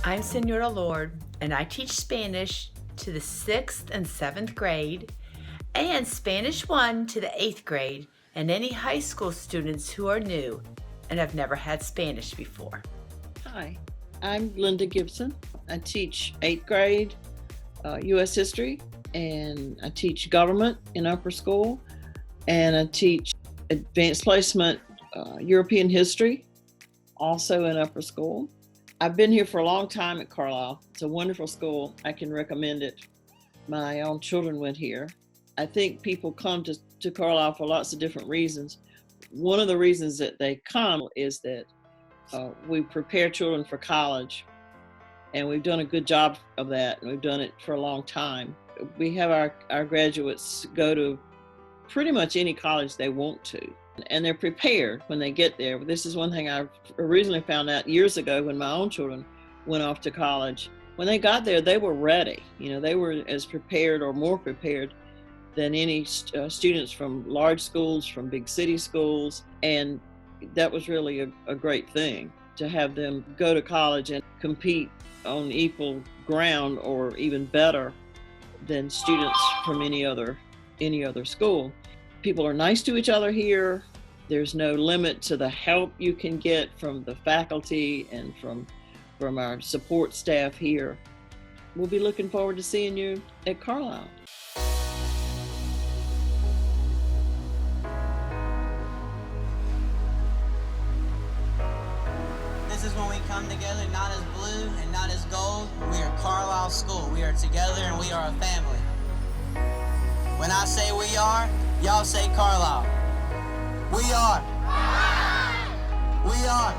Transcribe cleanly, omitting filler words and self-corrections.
I'm Senora Lord, and I teach Spanish to the 6th and 7th grade, and Spanish 1 to the 8th grade, and any high school students who are new and have never had Spanish before. Hi, I'm Linda Gibson. I teach 8th grade U.S. History, and I teach government in upper school, and I teach advanced placement European history, also in upper school. I've been here for a long time at Carlisle. It's a wonderful school. I can recommend it. My own children went here. I think people come to Carlisle for lots of different reasons. One of the reasons that they come is that we prepare children for college, and we've done a good job of that, and we've done it for a long time. We have our graduates go to pretty much any college they want to, and they're prepared when they get there. This is one thing I originally found out years ago when my own children went off to college. When they got there, they were ready. They were as prepared or more prepared than any students from large schools, from big city schools. And that was really a great thing, to have them go to college and compete on equal ground or even better than students from any other school. People are nice to each other here. There's no limit to the help you can get from the faculty and from our support staff here. We'll be looking forward to seeing you at Carlisle. This is when we come together, not as blue and not as gold. We are Carlisle School. We are together and we are a family. When I say we are, y'all say Carlisle. We are. We are.